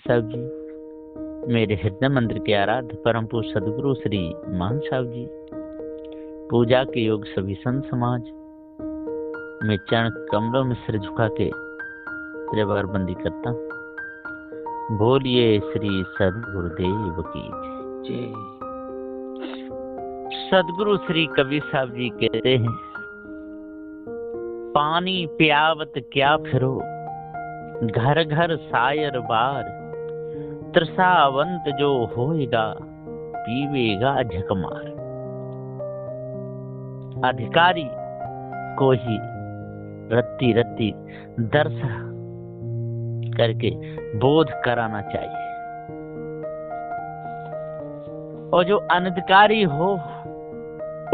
साहब जी, मेरे हृदय मंदिर के आराध्य परम पूज्य सदगुरु श्री मान साहब जी, पूजा के योग सभी संत समाज, मैं चरण कमलों में सिर झुका के त्रिवार बंदी करता हूँ। बोलिए श्री सदगुरुदेव की जय। सदगुरु श्री कबीर साहब जी कहते हैं, पानी पियावत क्या फिरो, घर घर सायर बार, तृषावंत जो होएगा पीवेगा झकमार। अधिकारी को ही रत्ती रत्ती दर्शन करके बोध कराना चाहिए, और जो अनधिकारी हो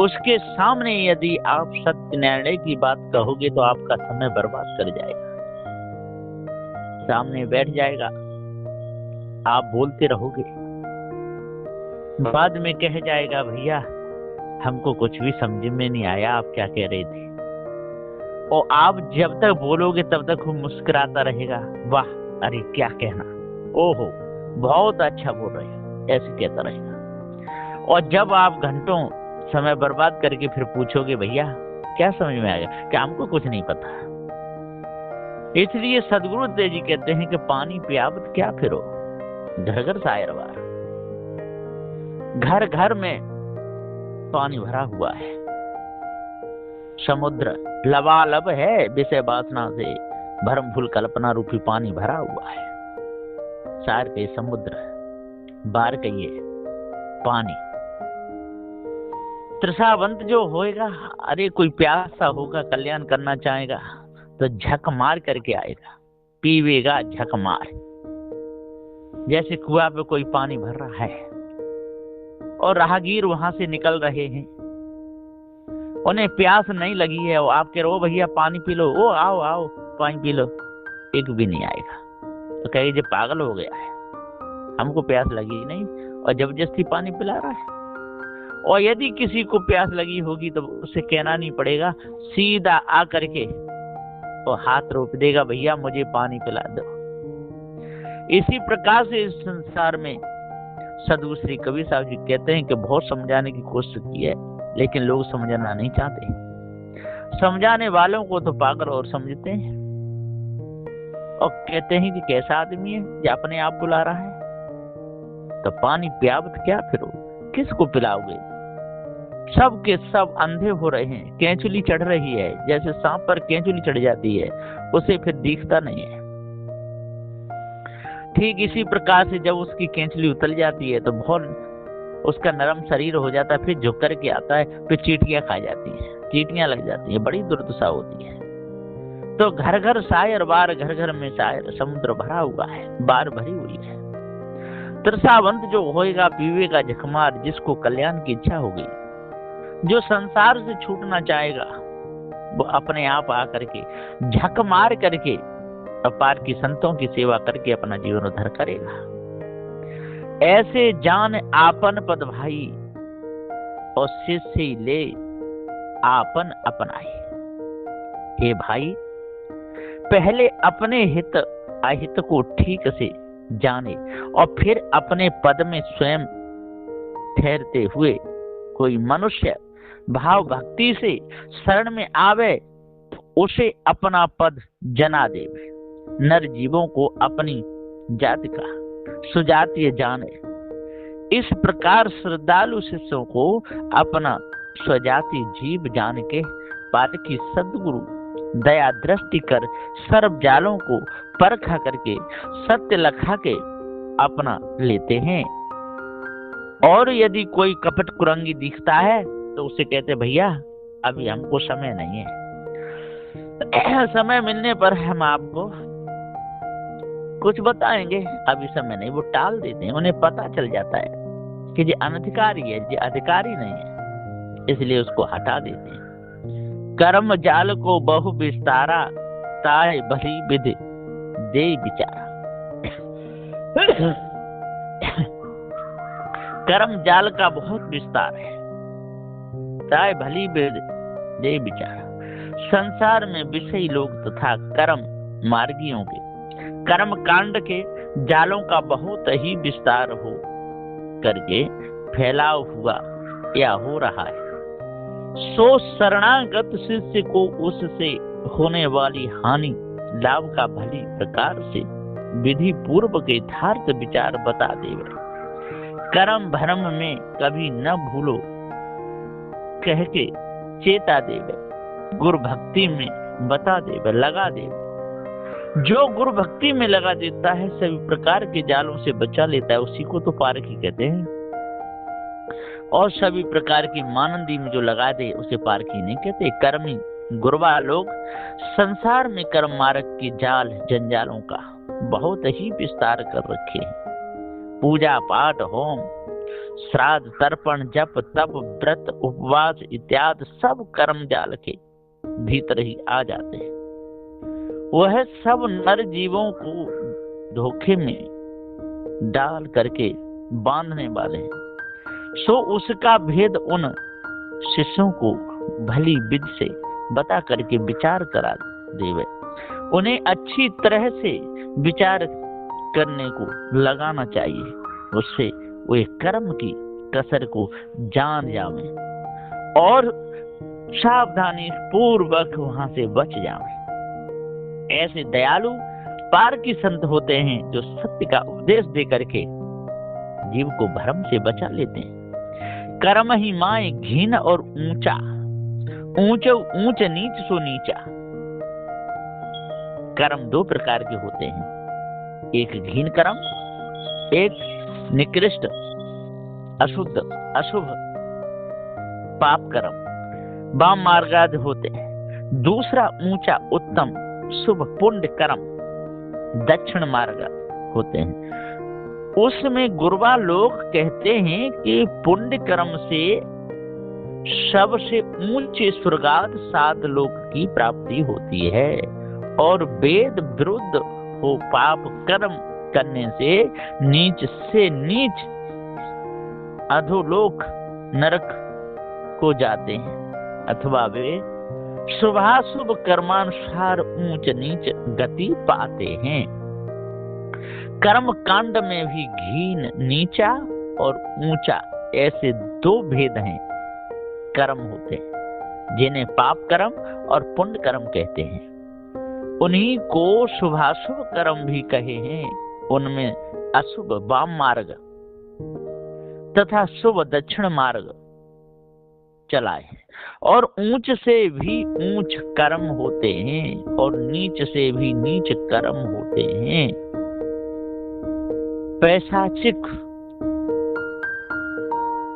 उसके सामने यदि आप सत्य निर्णय की बात कहोगे तो आपका समय बर्बाद कर जाएगा। सामने बैठ जाएगा, आप बोलते रहोगे, बाद में कह जाएगा भैया हमको कुछ भी समझ में नहीं आया, आप क्या कह रहे थे। और आप जब तक बोलोगे तब तक वो मुस्कुराता रहेगा, वाह अरे क्या कहना, ओहो बहुत अच्छा बोल रहे हो, ऐसे कहता रहेगा। और जब आप घंटों समय बर्बाद करके फिर पूछोगे भैया क्या समझ में आएगा, क्या हमको कुछ नहीं पता। इसलिए सदगुरुदेव जी कहते हैं कि पानी पियावत क्या फिरो, घर घर सायर बार। घर घर में पानी भरा हुआ है, समुद्र लबालब है, विषय वासना से भरम फूल कल्पना रूपी पानी भरा हुआ है। सार के समुद्र, बार कहिए पानी। तृषावंत जो होएगा, अरे कोई प्यासा होगा, कल्याण करना चाहेगा तो झक मार करके आएगा, पीवेगा झक मार। जैसे कुआं पे कोई पानी भर रहा है और राहगीर वहां से निकल रहे हैं, उन्हें प्यास नहीं लगी है, और आप कह रहे हो भैया पानी पी लो, ओ आओ आओ पानी पी लो, एक भी नहीं आएगा। तो कहे जे पागल हो गया है, हमको प्यास लगी नहीं और जबरदस्ती पानी पिला रहा है। और यदि किसी को प्यास लगी होगी तो उसे कहना नहीं पड़ेगा, सीधा आ करके और हाथ रोक देगा, भैया मुझे पानी पिला दो। इसी प्रकार से इस संसार में सदगुरु श्री कबीर साहब जी कहते हैं कि बहुत समझाने की कोशिश की है, लेकिन लोग समझना नहीं चाहते। समझाने वालों को तो पागल और समझते हैं और कहते हैं कि कैसा आदमी है जो अपने आप बुला रहा है। तो पानी पियावत क्या फिरो, किसको पिलाओगे। सब के सब अंधे हो रहे हैं, केंचुली चढ़ रही है, जैसे सांप पर केंचुली चढ़ जाती है, उसे फिर दिखता नहीं है। ठीक इसी प्रकार से जब उसकी केंचुली उतर जाती है तो बहुत उसका नरम शरीर हो जाता है, फिर झुक करके आता है, फिर चींटियां खा जाती हैं, चींटियां लग जाती हैं, बड़ी दुर्दशा होती है। तो घर घर सायर बार, घर घर में सायर, समुद्र भरा हुआ है, बार भरी हुई है। तृषावंत जो होएगा पीवेगा झकमार, जिसको कल्याण की इच्छा होगी, जो संसार से छूटना चाहेगा, वो अपने आप आकर के झक मार करके अपार की संतों की सेवा करके अपना जीवन उद्धार करेगा। ऐसे जान आपन पद भाई, और शिष्य ले आपन अपनाई। हे भाई, पहले अपने हित अहित को ठीक से जाने और फिर अपने पद में स्वयं ठहरते हुए कोई मनुष्य भाव भक्ति से शरण में आवे, उसे अपना पद जना देवे। नर जीवों को अपनी जाति का सुजातीय जाने। इस प्रकार श्रद्धालु शिष्यों को अपना स्वजाति जीव जान के पाद की सद्गुरु दया दृष्टि कर सर्व जालों को परखा करके सत्य लखा के अपना लेते हैं। और यदि कोई कपट कुरंगी दिखता है तो उसे कहते भैया अभी हमको समय नहीं है, समय मिलने पर हम आपको कुछ बताएंगे, अभी समय नहीं। वो टाल देते हैं, उन्हें पता चल जाता है कि ये अनधिकारी है, ये अधिकारी नहीं है, इसलिए उसको हटा देते हैं। कर्म जाल को बहु विस्तारा, ताय भली विधि दे विचारा। कर्म जाल का बहुत विस्तार है, ताय भली विधि दे विचारा। संसार में विषयी लोग तथा कर्म मार्गियों के, कर्म कांड के जालों का बहुत ही विस्तार हो करके फैलाव हुआ या हो रहा है। सो शरणागत शिष्य को उससे होने वाली हानि लाभ का भली प्रकार से विधि पूर्वक यथार्थ विचार बता देवे। कर्म भरम में कभी न भूलो कह के चेता देवे। गुरु भक्ति में बता देवे, लगा देवे। जो गुरु भक्ति में लगा देता है, सभी प्रकार के जालों से बचा लेता है, उसी को तो पारखी कहते हैं। और सभी प्रकार की मानंदी में जो लगा दे उसे पारखी नहीं कहते। कर्मी गुरबा लोग संसार में कर्म मार्ग के जाल जंजालों का बहुत ही विस्तार कर रखे हैं। पूजा पाठ, होम, श्राद्ध, तर्पण, जप, तप, व्रत, उपवास इत्यादि सब कर्म जाल के भीतर ही आ जाते हैं। वह सब नर जीवों को धोखे में डाल करके बांधने वाले हैं। सो उसका भेद उन शिष्यों को भली विधि से बता करके विचार करा देवे। उन्हें अच्छी तरह से विचार करने को लगाना चाहिए, उससे वे कर्म की कसर को जान जावे और सावधानी पूर्वक वहां से बच जावे। ऐसे दयालु पारकी संत होते हैं जो सत्य का उपदेश दे करके जीव को भ्रम से बचा लेते हैं। कर्म ही माए घीन और ऊंचा, ऊंचो ऊंच नीच सो नीचा। कर्म दो प्रकार के होते हैं, एक घीन कर्म, एक निकृष्ट अशुद्ध अशुभ पाप कर्म वाम मार्गाद होते हैं। दूसरा ऊंचा उत्तम शुभ पुण्य कर्म दक्षिण मार्ग होते हैं। उसमें गुरबा लोग कहते हैं कि पुण्य कर्म से सबसे ऊंचे स्वर्गाद सात लोक की प्राप्ति होती है और वेद विरुद्ध हो पाप कर्म करने से नीच नीच अधोलोक नरक को जाते हैं, अथवा वे शुभाशुभ कर्मानुसार ऊंच नीच गति पाते हैं। कर्म कांड में भी घीन नीचा और ऊंचा ऐसे दो भेद हैं कर्म होते हैं, जिन्हें पाप कर्म और पुण्य कर्म कहते हैं। उन्हीं को शुभाशुभ कर्म भी कहे हैं। उनमें अशुभ वाम मार्ग तथा शुभ दक्षिण मार्ग चलाए और ऊंच से भी ऊंच कर्म होते हैं और नीच से भी नीच कर्म होते हैं। पैशाचिक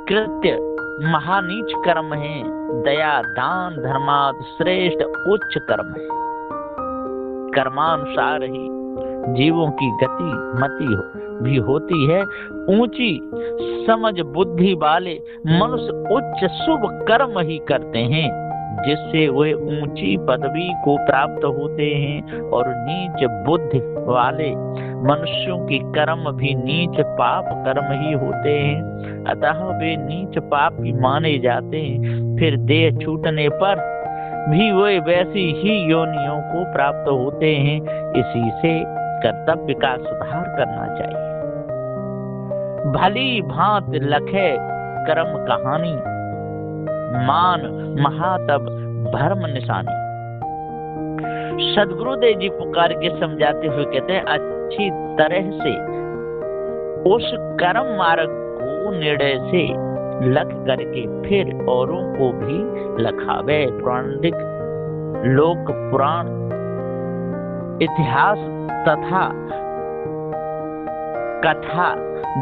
कृत्य महानीच कर्म है, दया दान धर्माद श्रेष्ठ उच्च कर्म है। कर्मानुसार ही जीवों की गति मति भी होती है। ऊंची समझ बुद्धि वाले मनुष्य उच्च शुभ कर्म ही करते हैं, जिससे वे ऊंची पदवी को प्राप्त होते हैं, और नीच बुद्धि वाले मनुष्यों के कर्म भी नीच पाप कर्म ही होते हैं। अतः वे नीच पाप ही माने जाते हैं। फिर देह छूटने पर भी वे वैसी ही योनियों को प्राप्त होते हैं। इसी से कर्तव्य का सुधार करना चाहिए। भली भांत लखे कर्म कहानी, मान महातब भरम निशानी। सदगुरुदेव जी पुकार के समझाते हुए कहते हैं, अच्छी तरह से उस कर्म मार्ग को निर्णय से लख करके फिर औरों को भी लखावे। पौराणिक लोक पुराण इतिहास तथा कथा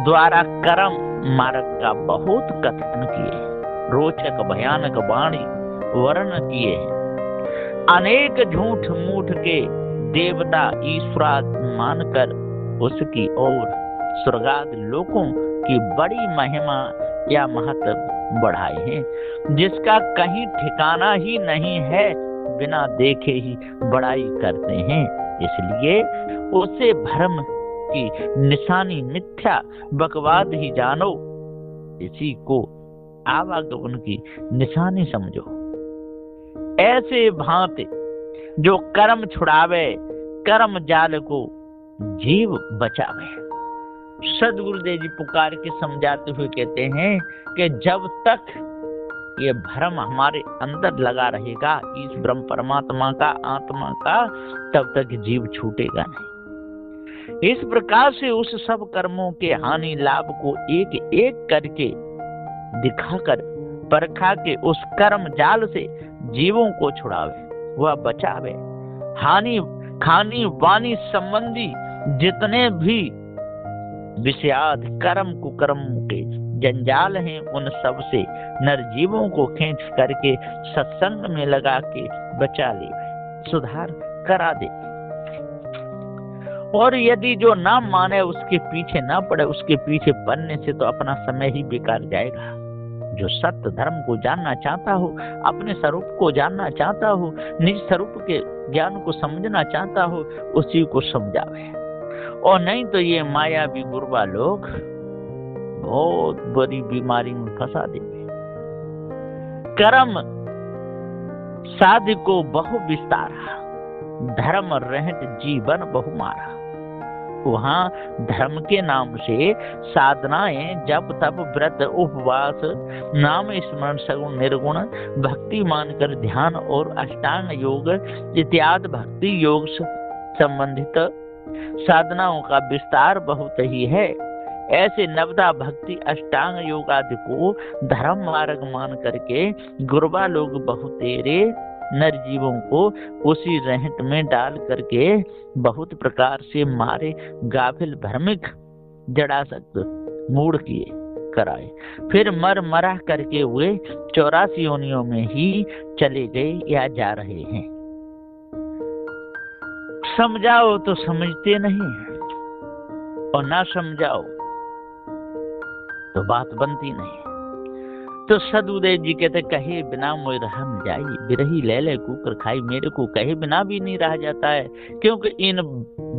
द्वारा कर्म मार्ग का बहुत कथन किए, रोचक भयानक वाणी वर्णन किए हैं। अनेक झूठ मूठ के देवता ईश्वराद मानकर उसकी और स्वर्गाद लोकों की बड़ी महिमा या महत्व बढ़ाए हैं, जिसका कहीं ठिकाना ही नहीं है। बिना देखे ही बड़ाई करते हैं, इसलिए उसे भ्रम की निशानी मिथ्या बकवाद ही जानो। इसी को आवागमन की निशानी समझो। ऐसे भांति जो कर्म छुड़ावे, कर्म जाल को जीव बचावे। सदगुरुदेव जी पुकार के समझाते हुए कहते हैं कि जब तक ये भ्रम हमारे अंदर लगा रहेगा इस ब्रह्म परमात्मा का, आत्मा का, तब तक जीव छूटेगा नहीं। इस प्रकार से उस सब कर्मों के हानि लाभ को एक एक करके दिखाकर परखा के उस कर्म जाल से जीवों को छुड़ावे, वह बचावे। हानि खानी वाणी संबंधी जितने भी विषयाद कर्म कुकर्म के जंजाल हैं, उन सब से नरजीवों को खींच करके सत्संग में लगा के बचा ले, सुधार करा दे। और यदि जो ना माने, उसके पीछे ना पड़े, उसके पीछे पड़ने से तो अपना समय ही बेकार जाएगा। जो सत्य धर्म को जानना चाहता हो, अपने स्वरूप को जानना चाहता हो, निज स्वरूप के ज्ञान को समझना चाहता हो, उसी को समझावे। और नहीं तो ये मायावी गुरबा लोग बहुत बड़ी बीमारी में फंसा देंगे। कर्म साध को बहु विस्तारा, धर्म रहत जीवन बहु मारा। वहाँ धर्म के नाम से साधनाएं जप तप व्रत उपवास नाम स्मरण सगुण निर्गुण भक्ति मानकर ध्यान और अष्टांग योग इत्यादि भक्ति योग संबंधित साधनाओं का विस्तार बहुत ही है। ऐसे नवदा भक्ति अष्टांग योग आदि को धर्म मार्ग मान करके गुरबा लोग बहुतेरे नरजीवों को उसी रहट में डाल करके बहुत प्रकार से मारे, गाफिल भ्रमिक जड़ासक्त मूढ़ किए कराए, फिर मर मरा करके वे 84 योनियों में ही चले गए या जा रहे हैं। समझाओ तो समझते नहीं और ना समझाओ तो बात बनती नहीं। तो सदगुरुदेव जी कहते कहे बिना मोय रहम जाई, बिरही ले ले कुकर खाई। मेरे को कहे बिना भी नहीं रहा जाता है, क्योंकि इन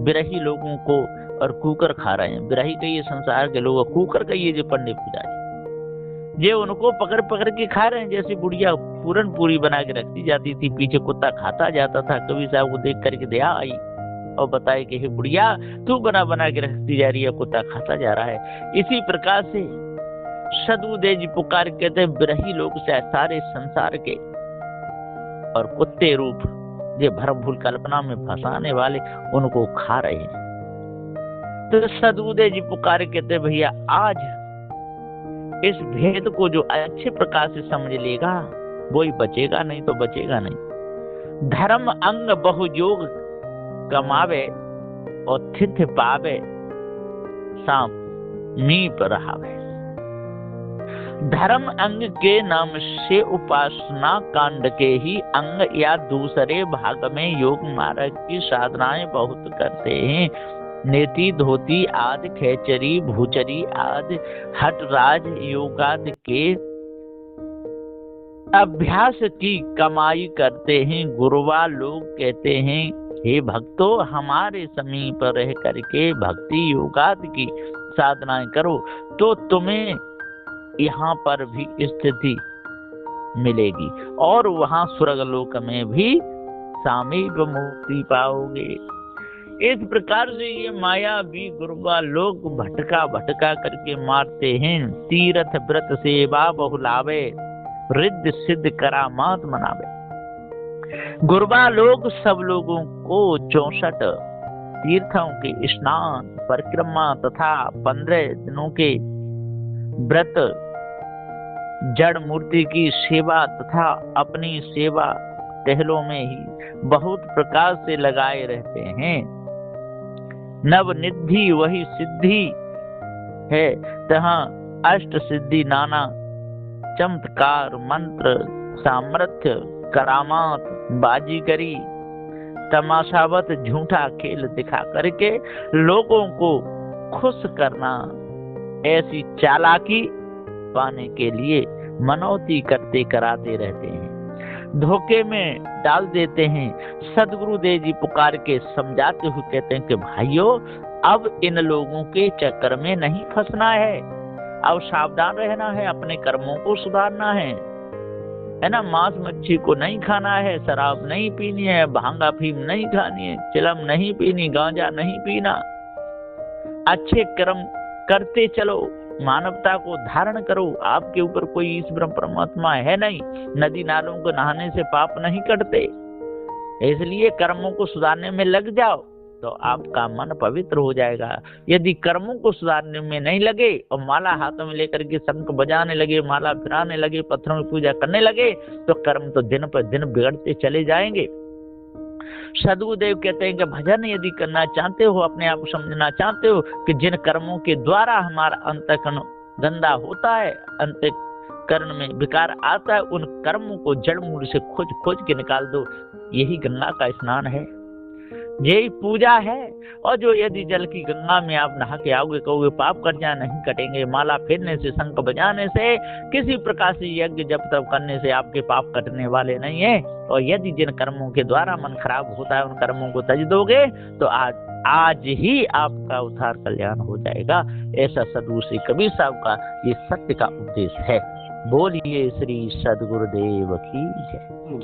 बिरही लोगों को और कुकर खा रहे हैं। बिरही कहिए संसार के लोग, कुकर कहिए जो पंडित पुजारी, ये उनको पकड़ पकड़ के खा रहे हैं। जैसे बुढ़िया पूरन पूरी बना के रखती जाती थी, पीछे कुत्ता खाता जाता था। कभी साहब को देख करके दया आई और बताए कि हे बुढ़िया तू बना बना के रखती जा रही है, कुत्ता खाता जा रहा है। इसी प्रकार से सदगुरुदेव जी पुकार कहते हैं बिरही लोग से सारे संसार के और कुत्ते रूप ये भ्रम भूल कल्पना में फंसाने वाले उनको खा रहे हैं। तो सदगुरुदेव जी पुकार कहते हैं भैया आज इस भेद को जो अच्छे प्रकार से समझ लेगा वही बचेगा, नहीं तो बचेगा नहीं। धर्म अंग बहुयोग कमावे और थिथ पावे, साम मीप रहावे। धर्म अंग के नाम से उपासना कांड के ही अंग या दूसरे भाग में योग मार्ग की साधनाएं बहुत करते हैं। नेति धोती आदि खेचरी भूचरी आदि हटराज योगादि के अभ्यास की कमाई करते हैं। गुरुवा लोग कहते हैं हे भक्तों हमारे समीप रह करके भक्ति योगादि की साधनाएं करो तो तुम्हें यहाँ पर भी स्थिति मिलेगी और वहां स्वर्गलोक में भी सामीप मुक्ति पाओगे। इस प्रकार से ये माया भी गुरुबा लोग भटका भटका करके मारते हैं। तीर्थ व्रत सेवा बहुलावे, रिद्ध सिद्ध करामात मनावे। गुरुबा लोग सब लोगों को 64 तीर्थों के स्नान परिक्रमा तथा 15 दिनों के व्रत जड़ मूर्ति की सेवा तथा अपनी सेवा टहलों में ही बहुत प्रकार से लगाए रहते हैं। नवनिधि वही सिद्धि है, तहाँ अष्ट सिद्धि नाना चमत्कार मंत्र सामर्थ्य करामात बाजीगरी तमाशावत झूठा खेल दिखा करके लोगों को खुश करना, ऐसी चालाकी पाने के लिए मनौती करते कराते रहते हैं, धोखे में डाल देते हैं। सदगुरुदेव जी पुकार के समझाते हुए कहते हैं कि भाइयों अब इन लोगों के चक्कर में नहीं फंसना है, अब सावधान रहना है, अपने कर्मों को सुधारना है ना। मांस मच्छी को नहीं खाना है, शराब नहीं पीनी है, भांगा फीम नहीं खानी है, चिलम नहीं पीनी, गांजा नहीं पीना, अच्छे कर्म करते चलो, मानवता को धारण करो। आपके ऊपर कोई ईश्वर परमात्मा है नहीं। नदी नालों को नहाने से पाप नहीं कटते, इसलिए कर्मों को सुधारने में लग जाओ तो आपका मन पवित्र हो जाएगा। यदि कर्मों को सुधारने में नहीं लगे और माला हाथों में लेकर के शंख बजाने लगे, माला फिराने लगे, पत्थरों की पूजा करने लगे, तो कर्म तो दिन पर दिन बिगड़ते चले जाएंगे। सदगुरुदेव कहते हैं कि भजन यदि करना चाहते हो, अपने आप को समझना चाहते हो कि जिन कर्मों के द्वारा हमारा अंतःकरण गंदा होता है, अंतःकरण में विकार आता है, उन कर्मों को जड़ मूल से खोज खोज के निकाल दो। यही गंगा का स्नान है, यही पूजा है। और जो यदि जल की गंगा में आप नहा के आओगे, कहोगे पाप कट जाए, नहीं कटेंगे। माला फेरने से, शंख बजाने से, किसी प्रकार से यज्ञ जप तप करने से आपके पाप कटने वाले नहीं है। और यदि जिन कर्मों के द्वारा मन खराब होता है, उन कर्मों को त्यज दोगे तो आज ही आपका उद्धार कल्याण हो जाएगा। ऐसा सदगुरु श्री कबीर साहब का ये सत्य का उपदेश है। बोलिए श्री सदगुरुदेव की जय।